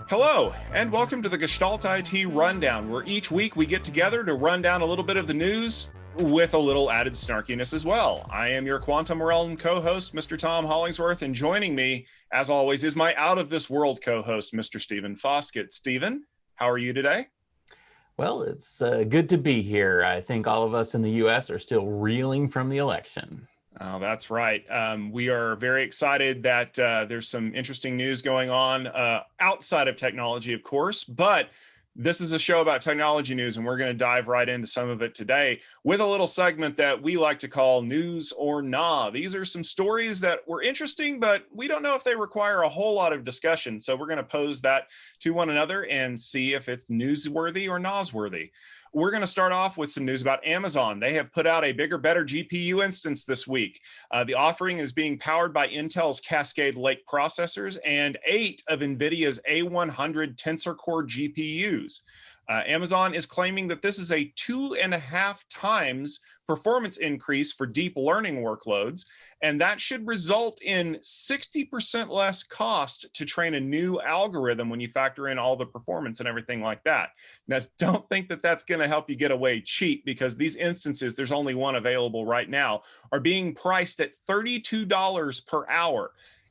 Hello, and welcome to the Gestalt IT Rundown, where each week we get together to run down a little bit of the news with a little added snarkiness as well. I am your Quantum Realm co-host, Mr. Tom Hollingsworth, and joining me, as always, is my out-of-this-world co-host, Mr. Stephen Foskett. Stephen, how are you today? Well, it's good to be here. I think all of us in the U.S. are still reeling from the election. Oh, that's right. We are very excited that there's some interesting news going on outside of technology, of course, but this is a show about technology news, and we're going to dive right into some of it today with a little segment that we like to call News or Nah. These are some stories that were interesting, but we don't know if they require a whole lot of discussion. So we're going to pose that to one another and see if it's newsworthy or newsworthy. We're going to start off with some news about Amazon. They have put out a bigger, better GPU instance this week. The offering is being powered by Intel's Cascade Lake processors and 8 of NVIDIA's A100 Tensor Core GPUs. Amazon is claiming that this is a 2.5 times performance increase for deep learning workloads, and that should result in 60% less cost to train a new algorithm when you factor in all the performance and everything like that. Now, don't think that that's going to help you get away cheap, because these instances, there's only one available right now, are being priced at $32 per hour.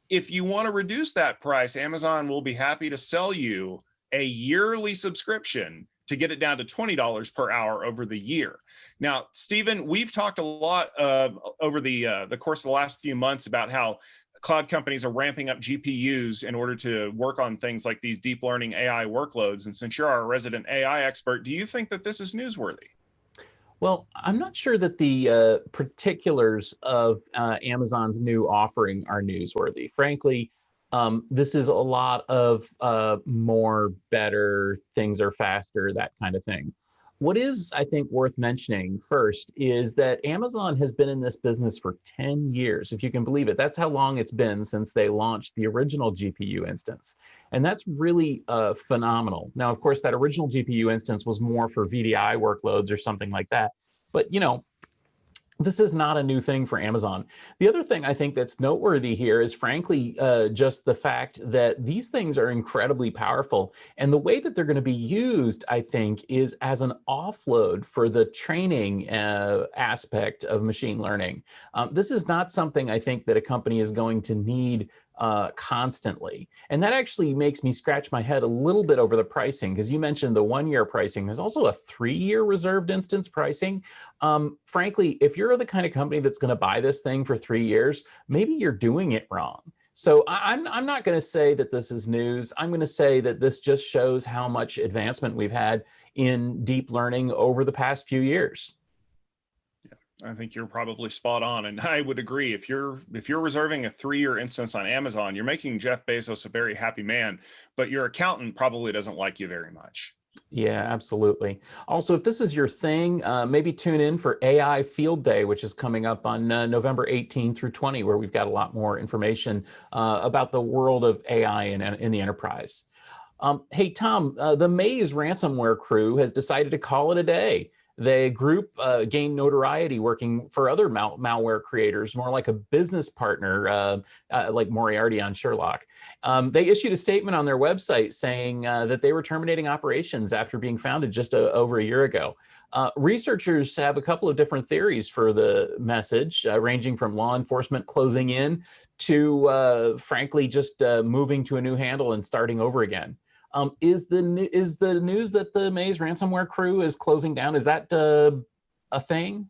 If you want to reduce that price, Amazon will be happy to sell you a yearly subscription to get it down to $20 per hour over the year. Now, Stephen, we've talked a lot over the course of the last few months about how cloud companies are ramping up GPUs in order to work on things like these deep learning AI workloads. And since you're our resident AI expert, do you think that this is newsworthy? Well, I'm not sure that the particulars of Amazon's new offering are newsworthy. Frankly, this is a lot of more, better, things are faster, that kind of thing. What is, I think, worth mentioning first is that Amazon has been in this business for 10 years, if you can believe it. That's how long it's been since they launched the original GPU instance. And that's really phenomenal. Now, of course, that original GPU instance was more for VDI workloads or something like that. But, you know, this is not a new thing for Amazon. The other thing I think that's noteworthy here is, frankly, just the fact that these things are incredibly powerful. And the way that they're going to be used, I think, is as an offload for the training aspect of machine learning. This is not something I think that a company is going to need constantly. And that actually makes me scratch my head a little bit over the pricing, because you mentioned the 1-year pricing. There's also a 3-year reserved instance pricing. Frankly, if you're the kind of company that's going to buy this thing for 3 years, maybe you're doing it wrong. So I'm not going to say that this is news. I'm going to say that this just shows how much advancement we've had in deep learning over the past few years. I think you're probably spot on, and I would agree. If you're reserving a 3-year instance on Amazon, you're making Jeff Bezos a very happy man, but your accountant probably doesn't like you very much. Yeah, absolutely. Also, if this is your thing, maybe tune in for AI Field Day, which is coming up on November 18 through 20, where we've got a lot more information about the world of AI in the enterprise. Hey, Tom, the Maze ransomware crew has decided to call it a day. The group gained notoriety working for other malware creators, more like a business partner, like Moriarty on Sherlock. They issued a statement on their website saying that they were terminating operations after being founded just over a year ago. Researchers have a couple of different theories for the message, ranging from law enforcement closing in to, frankly, just moving to a new handle and starting over again. Is the news that the Maze ransomware crew is closing down, is that a thing?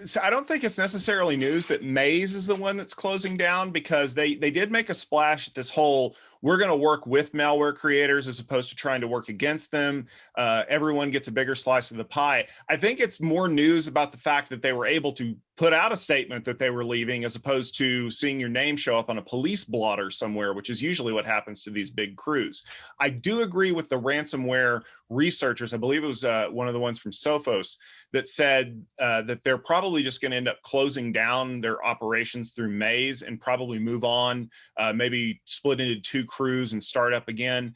So I don't think it's necessarily news that Maze is the one that's closing down, because they did make a splash at this whole, we're going to work with malware creators as opposed to trying to work against them. Everyone gets a bigger slice of the pie. I think it's more news about the fact that they were able to put out a statement that they were leaving, as opposed to seeing your name show up on a police blotter somewhere, which is usually what happens to these big crews. I do agree with the ransomware researchers. I believe it was one of the ones from Sophos that said that they're probably just going to end up closing down their operations through Maze and probably move on, maybe split into 2 crews and start up again,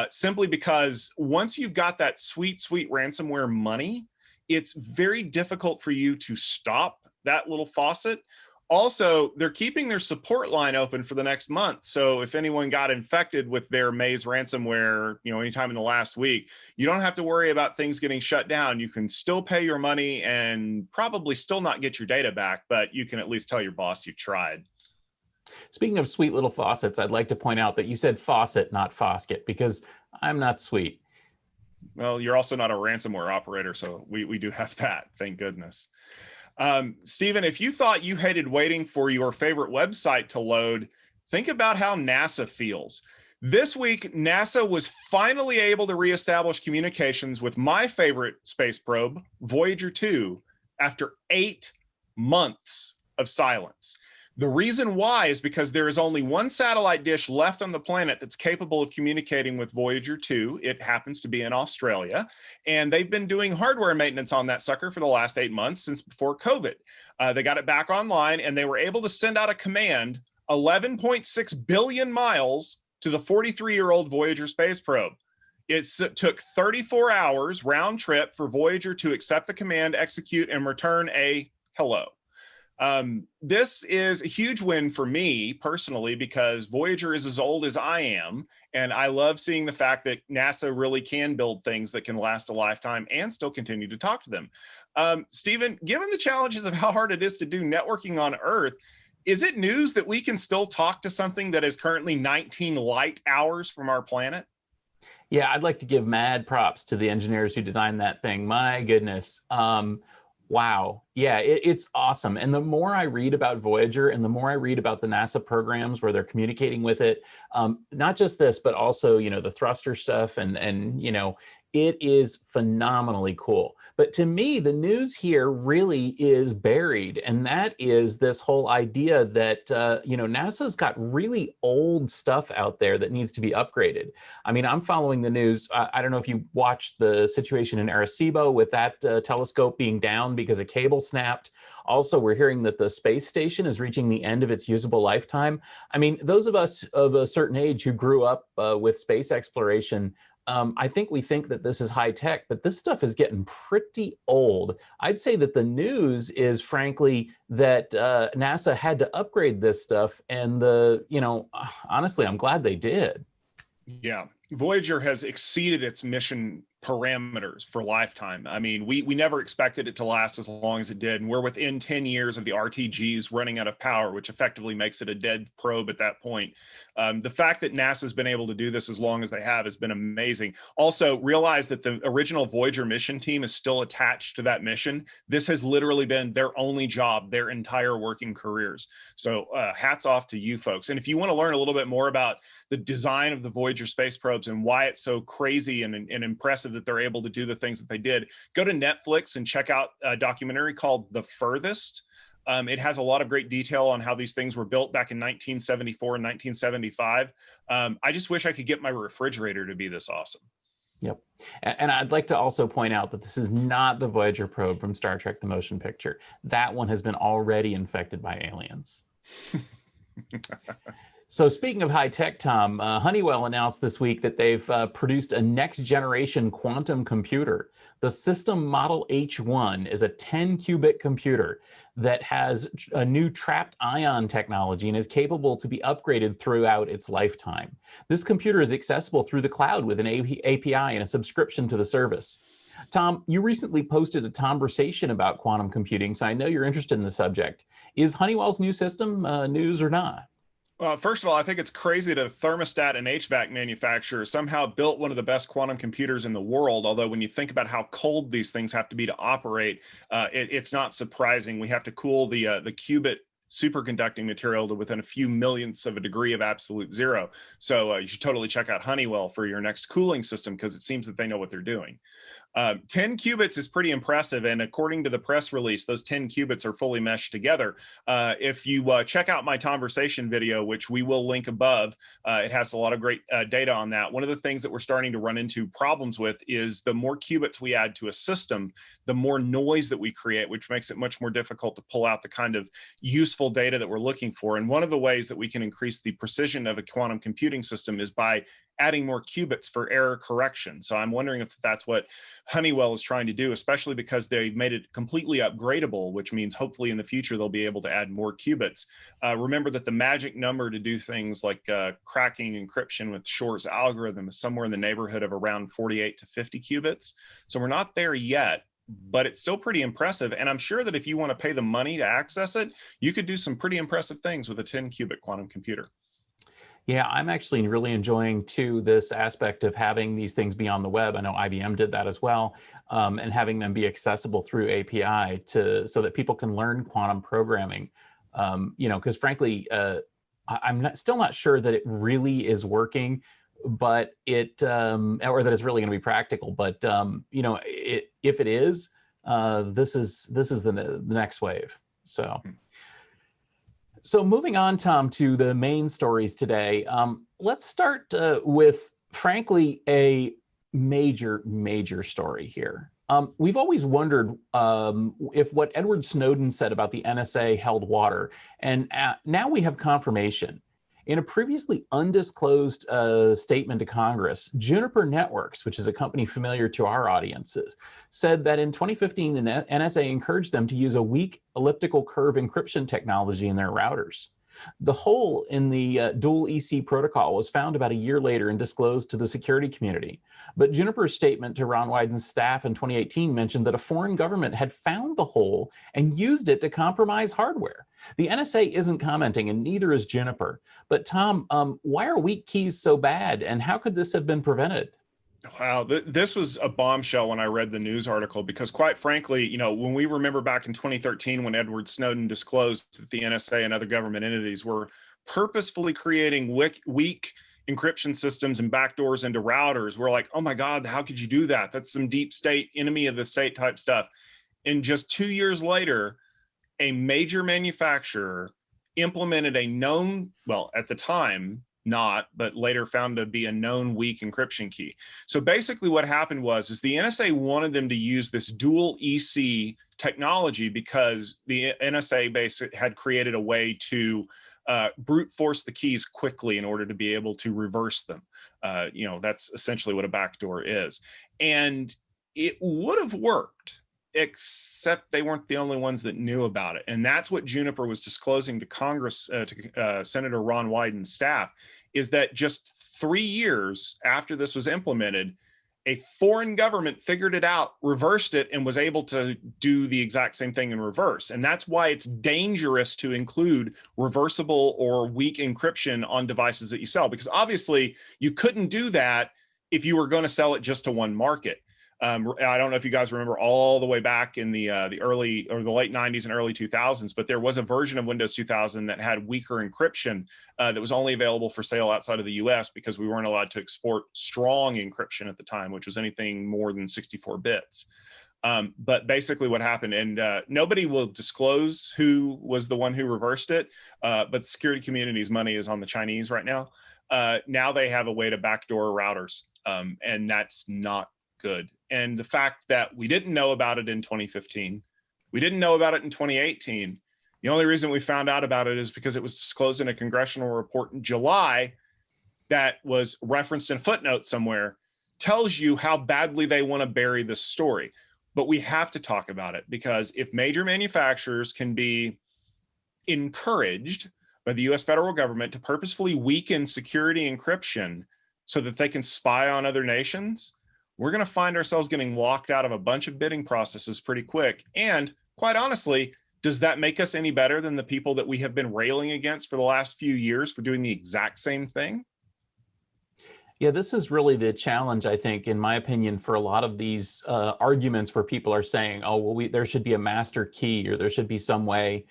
simply because once you've got that sweet ransomware money, it's very difficult for you to stop that little faucet. Also, they're keeping their support line open for the next month. So if anyone got infected with their Maze ransomware, anytime in the last week, you don't have to worry about things getting shut down. You can still pay your money and probably still not get your data back, but you can at least tell your boss you tried. Speaking of sweet little faucets, I'd like to point out that you said faucet, not faucet, because I'm not sweet. Well, you're also not a ransomware operator, so we do have that, thank goodness. Stephen, if you thought you hated waiting for your favorite website to load, think about how NASA feels. This week, NASA was finally able to reestablish communications with my favorite space probe, Voyager 2, after 8 months of silence. The reason why is because there is only one satellite dish left on the planet that's capable of communicating with Voyager 2. It happens to be in Australia, and they've been doing hardware maintenance on that sucker for the last 8 months since before COVID. They got it back online, and they were able to send out a command 11.6 billion miles to the 43-year-old Voyager space probe. It took 34 hours round trip for Voyager to accept the command, execute, and return a hello. This is a huge win for me personally, because Voyager is as old as I am, and I love seeing the fact that NASA really can build things that can last a lifetime and still continue to talk to them. Stephen, given the challenges of how hard it is to do networking on Earth, is it news that we can still talk to something that is currently 19 light hours from our planet? Yeah, I'd like to give mad props to the engineers who designed that thing. My goodness. Wow. Yeah, it's awesome. And the more I read about Voyager and the more I read about the NASA programs where they're communicating with it, not just this, but also, the thruster stuff and it is phenomenally cool. But to me, the news here really is buried. And that is this whole idea that, NASA's got really old stuff out there that needs to be upgraded. I mean, I'm following the news. I don't know if you watched the situation in Arecibo with that telescope being down because a cable snapped. Also, we're hearing that the space station is reaching the end of its usable lifetime. I mean, those of us of a certain age who grew up with space exploration, I think we think that this is high tech, but this stuff is getting pretty old. I'd say that the news is, frankly, that NASA had to upgrade this stuff. And honestly, I'm glad they did. Yeah, Voyager has exceeded its mission parameters for lifetime. I mean, we never expected it to last as long as it did, and we're within 10 years of the RTGs running out of power, which effectively makes it a dead probe at that point. The fact that NASA's been able to do this as long as they have has been amazing. Also, realize that the original Voyager mission team is still attached to that mission. This has literally been their only job their entire working careers. So hats off to you folks. And if you want to learn a little bit more about the design of the Voyager space probes and why it's so crazy and impressive that they're able to do the things that they did, go to Netflix and check out a documentary called The Furthest. It has a lot of great detail on how these things were built back in 1974 and 1975. I just wish I could get my refrigerator to be this awesome. Yep. And I'd like to also point out that this is not the Voyager probe from Star Trek The Motion Picture. That one has been already infected by aliens. So speaking of high tech, Tom, Honeywell announced this week that they've produced a next generation quantum computer. The System Model H1 is a 10-qubit computer that has a new trapped ion technology and is capable to be upgraded throughout its lifetime. This computer is accessible through the cloud with an API and a subscription to the service. Tom, you recently posted a conversation about quantum computing, so I know you're interested in the subject. Is Honeywell's new system news or not? First of all, I think it's crazy that a thermostat and HVAC manufacturer somehow built one of the best quantum computers in the world. Although when you think about how cold these things have to be to operate, it's not surprising. We have to cool the qubit superconducting material to within a few millionths of a degree of absolute zero. So you should totally check out Honeywell for your next cooling system, because it seems that they know what they're doing. 10 qubits is pretty impressive, and according to the press release, those 10 qubits are fully meshed together. If you check out my conversation video, which we will link above, it has a lot of great data on that. One of the things that we're starting to run into problems with is the more qubits we add to a system, the more noise that we create, which makes it much more difficult to pull out the kind of useful data that we're looking for. And one of the ways that we can increase the precision of a quantum computing system is by adding more qubits for error correction. So I'm wondering if that's what Honeywell is trying to do, especially because they've made it completely upgradable, which means hopefully in the future they'll be able to add more qubits. Remember that the magic number to do things like cracking encryption with Shor's algorithm is somewhere in the neighborhood of around 48 to 50 qubits. So we're not there yet, but it's still pretty impressive. And I'm sure that if you want to pay the money to access it, you could do some pretty impressive things with a 10 qubit quantum computer. Yeah, I'm actually really enjoying too this aspect of having these things be on the web. I know IBM did that as well, and having them be accessible through API so that people can learn quantum programming. Because frankly, I'm still not sure that it really is working, but or that it's really going to be practical. But if it is, this is the next wave. So moving on, Tom, to the main stories today, let's start with, frankly, a major story here. We've always wondered if what Edward Snowden said about the NSA held water, and now we have confirmation. In a previously undisclosed statement to Congress, Juniper Networks, which is a company familiar to our audiences, said that in 2015, the NSA encouraged them to use a weak elliptical curve encryption technology in their routers. The hole in the dual EC protocol was found about a year later and disclosed to the security community. But Juniper's statement to Ron Wyden's staff in 2018 mentioned that a foreign government had found the hole and used it to compromise hardware. The NSA isn't commenting, and neither is Juniper. But Tom, why are weak keys so bad, and how could this have been prevented? Wow, this was a bombshell when I read the news article, because quite frankly, when we remember back in 2013 when Edward Snowden disclosed that the NSA and other government entities were purposefully creating weak encryption systems and backdoors into routers, we're like, oh my God, how could you do that? That's some deep state, enemy of the state type stuff. And just 2 years later, a major manufacturer implemented a known, well, at the time, not, but later found to be a known weak encryption key. So basically what happened was the NSA wanted them to use this dual EC technology because the NSA basically had created a way to brute force the keys quickly in order to be able to reverse them. That's essentially what a backdoor is. And it would have worked, except they weren't the only ones that knew about it. And that's what Juniper was disclosing to Congress, to Senator Ron Wyden's staff, is that just 3 years after this was implemented, a foreign government figured it out, reversed it, and was able to do the exact same thing in reverse. And that's why it's dangerous to include reversible or weak encryption on devices that you sell, because obviously you couldn't do that if you were going to sell it just to one market. I don't know if you guys remember all the way back in the early or the late 90s and early 2000s, but there was a version of Windows 2000 that had weaker encryption that was only available for sale outside of the US because we weren't allowed to export strong encryption at the time, which was anything more than 64 bits. But basically what happened, and nobody will disclose who was the one who reversed it, but the security community's money is on the Chinese right now. Now they have a way to backdoor routers, and that's not good. And the fact that we didn't know about it in 2015, we didn't know about it in 2018. The only reason we found out about it is because it was disclosed in a congressional report in July that was referenced in a footnote somewhere, tells you how badly they want to bury this story. But we have to talk about it, because if major manufacturers can be encouraged by the US federal government to purposefully weaken security encryption so that they can spy on other nations, we're going to find ourselves getting locked out of a bunch of bidding processes pretty quick. And quite honestly, does that make us any better than the people that we have been railing against for the last few years for doing the exact same thing? Yeah, this is really the challenge, I think, in my opinion, for a lot of these arguments where people are saying, oh, well, there should be a master key, or there should be some way,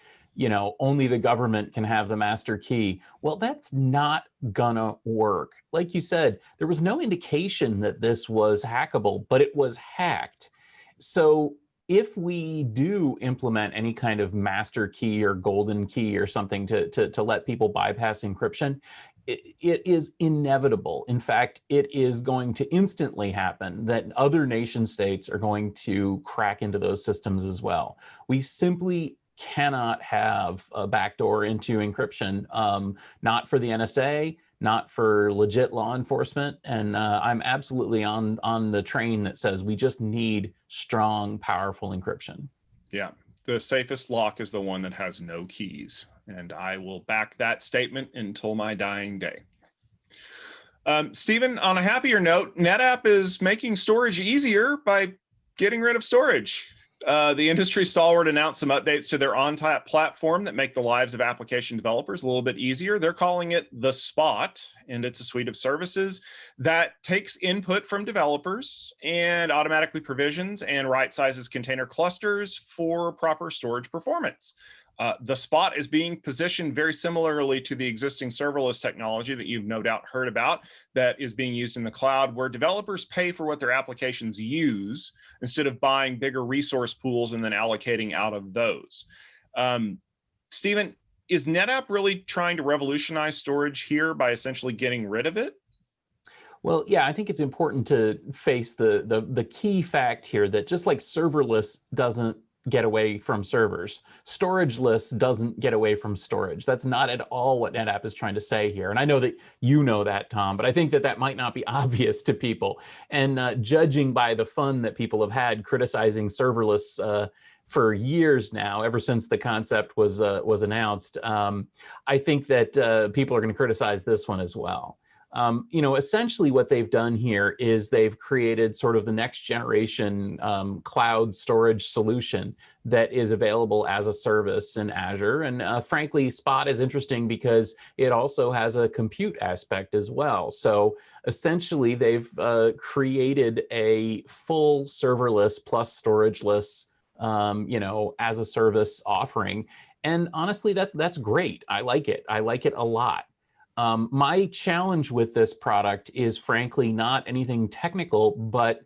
only the government can have the master key. Well, that's not gonna work. Like you said, there was no indication that this was hackable, but it was hacked. So if we do implement any kind of master key or golden key or something to let people bypass encryption, it is inevitable. In fact, it is going to instantly happen that other nation states are going to crack into those systems as well. We simply cannot have a backdoor into encryption, not for the NSA, not for legit law enforcement. And I'm absolutely on the train that says we just need strong, powerful encryption. Yeah. The safest lock is the one that has no keys. And I will back that statement until my dying day. Stephen, on a happier note, NetApp is making storage easier by getting rid of storage. The industry stalwart announced some updates to their ONTAP platform that make the lives of application developers a little bit easier. They're calling it the Spot, and it's a suite of services that takes input from developers and automatically provisions and right sizes container clusters for proper storage performance. The Spot is being positioned very similarly to the existing serverless technology that you've no doubt heard about that is being used in the cloud, where developers pay for what their applications use instead of buying bigger resource pools and then allocating out of those. Stephen, is NetApp really trying to revolutionize storage here by essentially getting rid of it? Well, yeah, I think it's important to face the key fact here that just like serverless doesn't get away from servers, storageless doesn't get away from storage. That's not at all what NetApp is trying to say here. And I know that you know that, Tom, but I think that that might not be obvious to people. And judging by the fun that people have had criticizing serverless for years now, ever since the concept was announced, I think that people are going to criticize this one as well. Essentially what they've done here is they've created sort of the next generation cloud storage solution that is available as a service in Azure. And frankly, Spot is interesting because it also has a compute aspect as well. So essentially, they've created a full serverless plus storageless, as a service offering. And honestly, that's great. I like it. I like it a lot. My challenge with this product is frankly not anything technical, but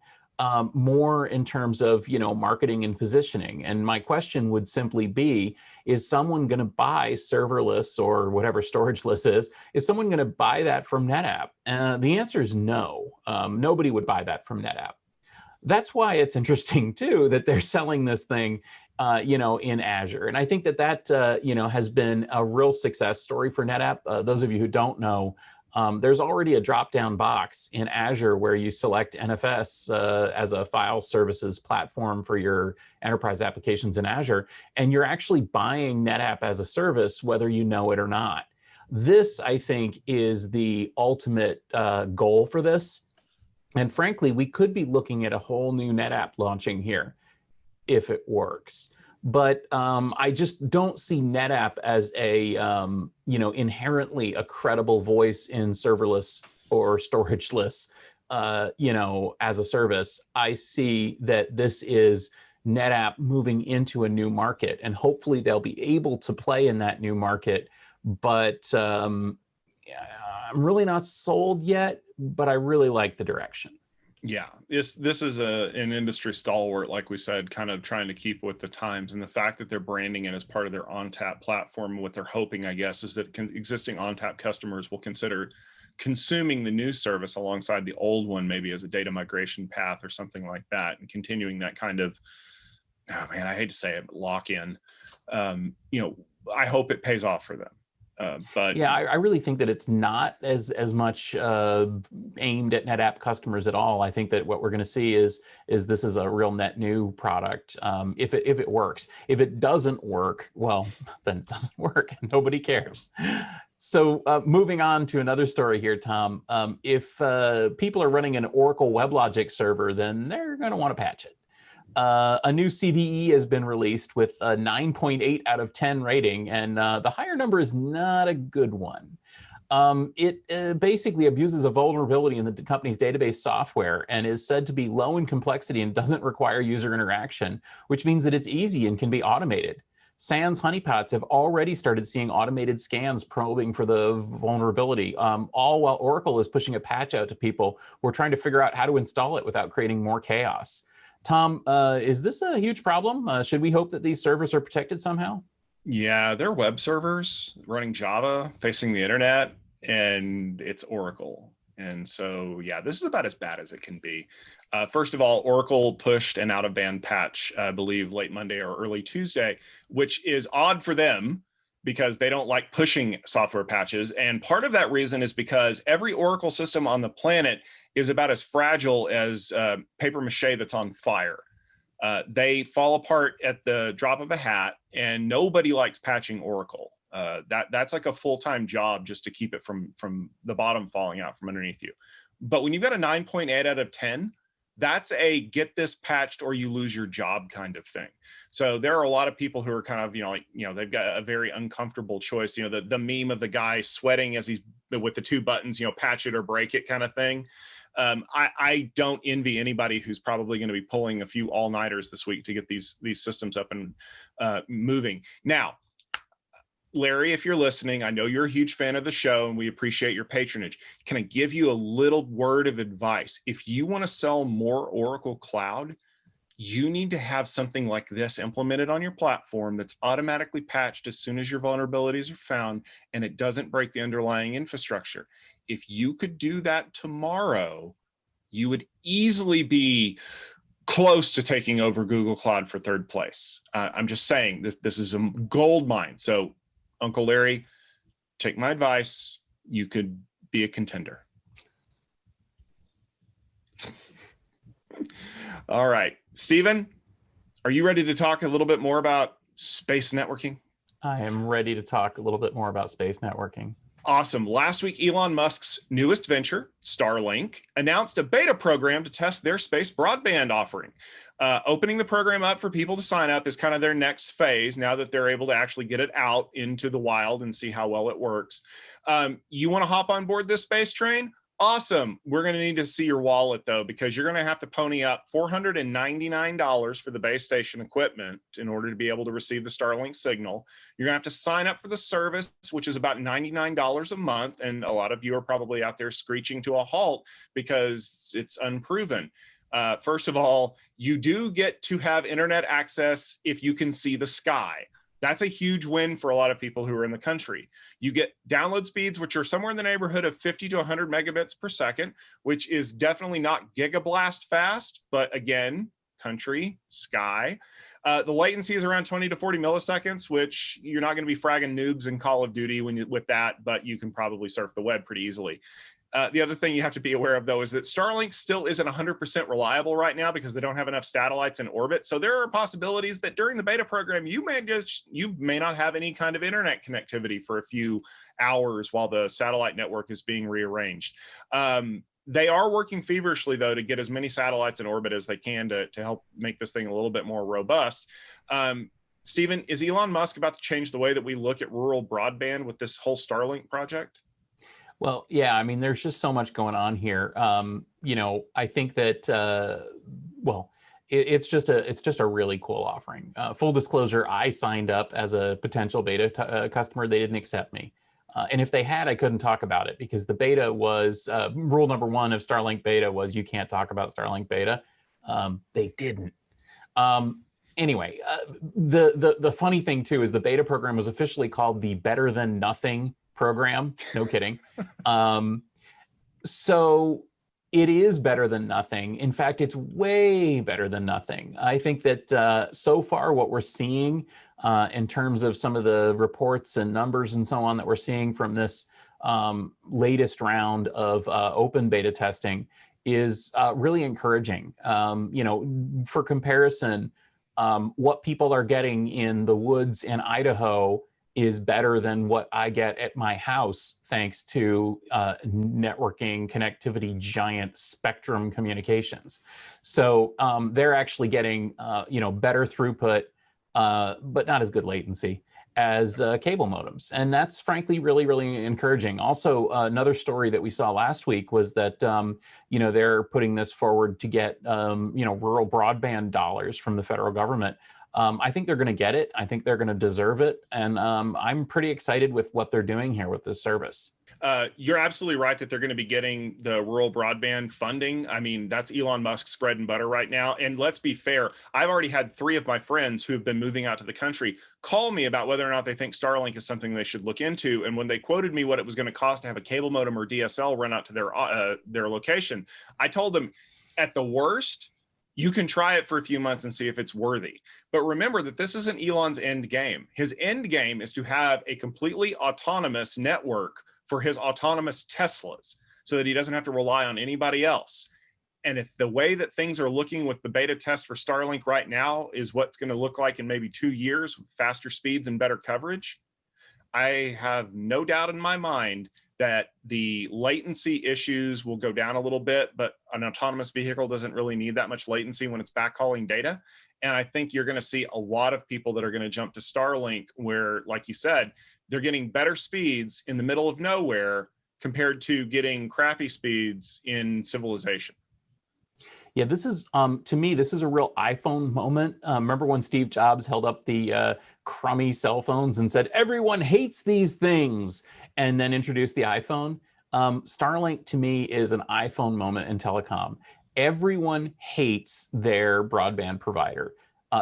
more in terms of marketing and positioning. And my question would simply be: is someone going to buy serverless or whatever storageless is? Is someone going to buy that from NetApp? The answer is no. Nobody would buy that from NetApp. That's why it's interesting too that they're selling this thing in Azure. And I think that has been a real success story for NetApp. Those of you who don't know, there's already a drop-down box in Azure where you select NFS as a file services platform for your enterprise applications in Azure, and you're actually buying NetApp as a service, whether you know it or not. This, I think, is the ultimate goal for this. And frankly, we could be looking at a whole new NetApp launching here if it works. But I just don't see NetApp as a, inherently a credible voice in serverless or storageless, as a service. I see that this is NetApp moving into a new market, and hopefully they'll be able to play in that new market. But I'm really not sold yet, but I really like the direction. Yeah, this is an industry stalwart, like we said, kind of trying to keep with the times. And the fact that they're branding it as part of their ONTAP platform, what they're hoping, I guess, is that existing ONTAP customers will consider consuming the new service alongside the old one, maybe as a data migration path or something like that, and continuing that kind of, oh man, I hate to say it, but lock in. I hope it pays off for them. But yeah, I really think that it's not as much aimed at NetApp customers at all. I think that what we're going to see is this is a real net new product if it works. If it doesn't work, well, then it doesn't work and nobody cares. So moving on to another story here, Tom. If people are running an Oracle WebLogic server, then they're going to want to patch it. A new CVE has been released with a 9.8 out of 10 rating, and the higher number is not a good one. It basically abuses a vulnerability in the company's database software and is said to be low in complexity and doesn't require user interaction, which means that it's easy and can be automated. Sans honeypots have already started seeing automated scans probing for the vulnerability, all while Oracle is pushing a patch out to people who are trying to figure out how to install it without creating more chaos. Tom, is this a huge problem? Should we hope that these servers are protected somehow? yeah, they're web servers running Java, facing the internet, and it's Oracle. And so, yeah, this is about as bad as it can be. First of all, Oracle pushed an out-of-band patch, I believe, late Monday or early Tuesday, which is odd for them because they don't like pushing software patches. And part of that reason is because every Oracle system on the planet is about as fragile as paper mache that's on fire. They fall apart at the drop of a hat, and nobody likes patching Oracle. That's like a full-time job just to keep it from the bottom falling out from underneath you. But when you've got a 9.8 out of 10, that's a get this patched or you lose your job kind of thing. So there are a lot of people who are kind of, they've got a very uncomfortable choice. The meme of the guy sweating as he's with the two buttons, patch it or break it kind of thing. I don't envy anybody who's probably going to be pulling a few all-nighters this week to get these systems up and moving. Now, Larry, if you're listening, I know you're a huge fan of the show and we appreciate your patronage. Can I give you a little word of advice? If you want to sell more Oracle Cloud, you need to have something like this implemented on your platform that's automatically patched as soon as your vulnerabilities are found and it doesn't break the underlying infrastructure. If you could do that tomorrow, you would easily be close to taking over Google Cloud for third place. I'm just saying this is a gold mine. So Uncle Larry, take my advice. You could be a contender. All right, Stephen, are you ready to talk a little bit more about space networking? I am ready to talk a little bit more about space networking. Awesome. Last week, Elon Musk's newest venture, Starlink, announced a beta program to test their space broadband offering. Opening the program up for people to sign up is kind of their next phase now that they're able to actually get it out into the wild and see how well it works. You want to hop on board this space train? Awesome. We're going to need to see your wallet, though, because you're going to have to pony up $499 for the base station equipment in order to be able to receive the Starlink signal. You're going to have to sign up for the service, which is about $99 a month. And a lot of you are probably out there screeching to a halt because it's unproven. First of all, you do get to have internet access if you can see the sky. That's a huge win for a lot of people who are in the country. You get download speeds, which are somewhere in the neighborhood of 50 to 100 megabits per second, which is definitely not gigablast fast, but again, country, sky. The latency is around 20 to 40 milliseconds, which you're not going to be fragging noobs in Call of Duty with that, but you can probably surf the web pretty easily. The other thing you have to be aware of, though, is that Starlink still isn't 100% reliable right now because they don't have enough satellites in orbit. So there are possibilities that during the beta program, you may not have any kind of internet connectivity for a few hours while the satellite network is being rearranged. They are working feverishly, though, to get as many satellites in orbit as they can to help make this thing a little bit more robust. Stephen, is Elon Musk about to change the way that we look at rural broadband with this whole Starlink project? Well, yeah, I mean, there's just so much going on here. I think that, it's just a really cool offering. Full disclosure, I signed up as a potential beta customer. They didn't accept me. And if they had, I couldn't talk about it because the beta was, rule number one of Starlink beta was you can't talk about Starlink beta. They didn't. Anyway, the funny thing too is the beta program was officially called the Better Than Nothing program. No kidding. So it is better than nothing. In fact, it's way better than nothing. I think that so far what we're seeing in terms of some of the reports and numbers and so on that we're seeing from this latest round of open beta testing is really encouraging. For comparison, what people are getting in the woods in Idaho is better than what I get at my house, thanks to networking connectivity giant Spectrum Communications. So they're actually getting better throughput, but not as good latency as cable modems. And that's frankly really, really encouraging. Also, another story that we saw last week was that, they're putting this forward to get, rural broadband dollars from the federal government. I think they're going to get it. I think they're going to deserve it. And I'm pretty excited with what they're doing here with this service. You're absolutely right that they're going to be getting the rural broadband funding. I mean, that's Elon Musk's bread and butter right now. And let's be fair, I've already had 3 of my friends who have been moving out to the country call me about whether or not they think Starlink is something they should look into. And when they quoted me what it was going to cost to have a cable modem or DSL run out to their location, I told them at the worst, You can try it for a few months and see if it's worthy. But remember that this isn't Elon's end game. His end game is to have a completely autonomous network for his autonomous Teslas so that he doesn't have to rely on anybody else. And if the way that things are looking with the beta test for Starlink right now is what's going to look like in maybe 2 years with faster speeds and better coverage, I have no doubt in my mind that the latency issues will go down a little bit, but an autonomous vehicle doesn't really need that much latency when it's backhauling data. And I think you're going to see a lot of people that are going to jump to Starlink where, like you said, they're getting better speeds in the middle of nowhere compared to getting crappy speeds in civilization. Yeah, this is, to me, this is a real iPhone moment. Remember when Steve Jobs held up the crummy cell phones and said, everyone hates these things, and then introduced the iPhone? Starlink, to me, is an iPhone moment in telecom. Everyone hates their broadband provider.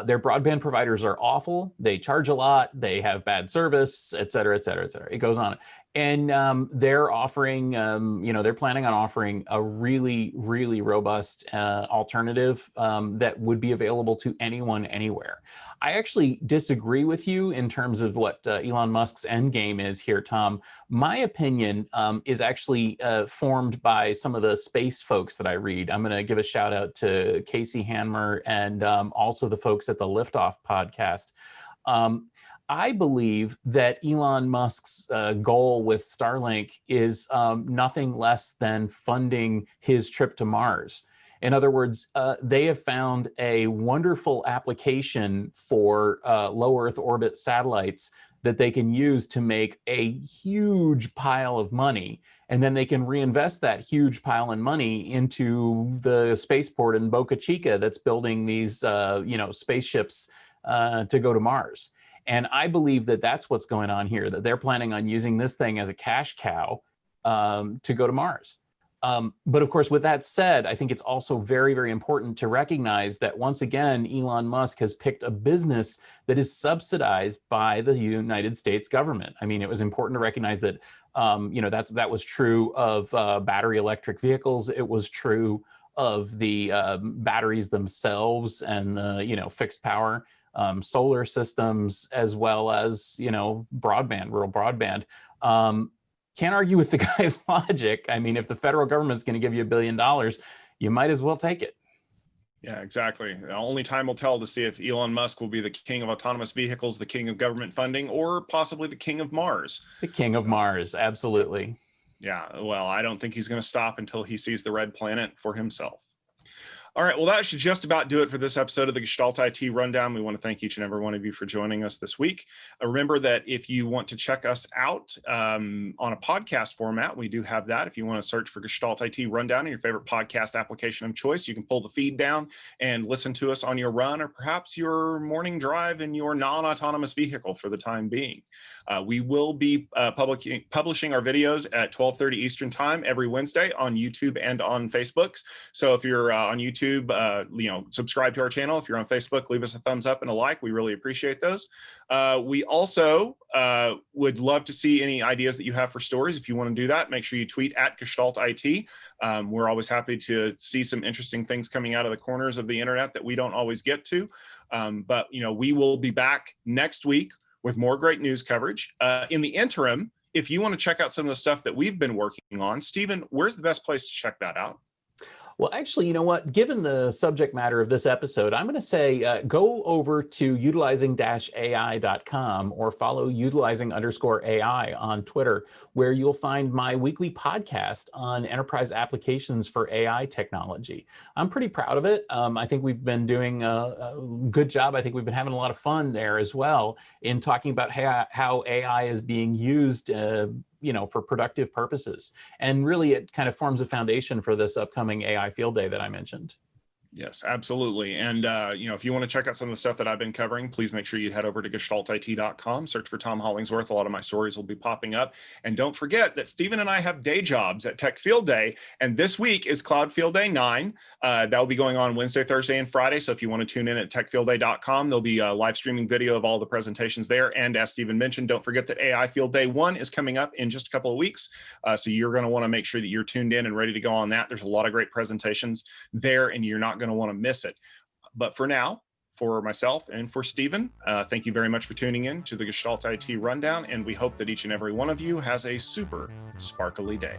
Their broadband providers are awful. They charge a lot. They have bad service, et cetera, et cetera, et cetera. It goes on. And they're offering, they're planning on offering a really, really robust alternative that would be available to anyone, anywhere. I actually disagree with you in terms of what Elon Musk's end game is here, Tom. My opinion is actually formed by some of the space folks that I read. I'm going to give a shout out to Casey Hanmer and also the folks at the Liftoff podcast. I believe that Elon Musk's goal with Starlink is nothing less than funding his trip to Mars. In other words, they have found a wonderful application for low Earth orbit satellites that they can use to make a huge pile of money. And then they can reinvest that huge pile of money into the spaceport in Boca Chica that's building these, spaceships to go to Mars. And I believe that that's what's going on here, that they're planning on using this thing as a cash cow to go to Mars. But of course, with that said, I think it's also very, very important to recognize that once again, Elon Musk has picked a business that is subsidized by the United States government. I mean, it was important to recognize that, that was true of battery electric vehicles. It was true of the batteries themselves and the, fixed power solar systems, as well as, broadband, rural broadband. Can't argue with the guy's logic. I mean, if the federal government's going to give you $1 billion, you might as well take it. Yeah, exactly. The only time will tell to see if Elon Musk will be the king of autonomous vehicles, the king of government funding, or possibly the king of Mars. The king of Mars, absolutely. Yeah, well, I don't think he's going to stop until he sees the red planet for himself. All right, well, that should just about do it for this episode of the Gestalt IT Rundown. We want to thank each and every one of you for joining us this week. Remember that if you want to check us out on a podcast format, we do have that. If you want to search for Gestalt IT Rundown in your favorite podcast application of choice, you can pull the feed down and listen to us on your run or perhaps your morning drive in your non-autonomous vehicle for the time being. We will be publishing our videos at 12:30 Eastern Time every Wednesday on YouTube and on Facebook. So if you're on YouTube, subscribe to our channel. If you're on Facebook, leave us a thumbs up and a like. We really appreciate those. We also would love to see any ideas that you have for stories. If you want to do that, make sure you tweet at Gestalt IT. We're always happy to see some interesting things coming out of the corners of the internet that we don't always get to. But we will be back next week with more great news coverage. In the interim, if you want to check out some of the stuff that we've been working on, Stephen, where's the best place to check that out? Well, actually, you know what? Given the subject matter of this episode, I'm going to say go over to utilizing-ai.com or follow utilizing_AI on Twitter, where you'll find my weekly podcast on enterprise applications for AI technology. I'm pretty proud of it. I think we've been doing a good job. I think we've been having a lot of fun there as well in talking about how AI is being used for productive purposes. And really, it kind of forms a foundation for this upcoming AI Field Day that I mentioned. Yes, absolutely. And, if you want to check out some of the stuff that I've been covering, please make sure you head over to gestaltit.com, search for Tom Hollingsworth. A lot of my stories will be popping up. And don't forget that Stephen and I have day jobs at Tech Field Day. And this week is Cloud Field Day 9. That will be going on Wednesday, Thursday, and Friday. So if you want to tune in at techfieldday.com, there'll be a live streaming video of all the presentations there. And as Stephen mentioned, don't forget that AI Field Day 1 is coming up in just a couple of weeks. So you're going to want to make sure that you're tuned in and ready to go on that. There's a lot of great presentations there, and you're not not going to want to miss it. But for now, for myself and for Stephen, thank you very much for tuning in to the Gestalt IT Rundown, and we hope that each and every one of you has a super sparkly day.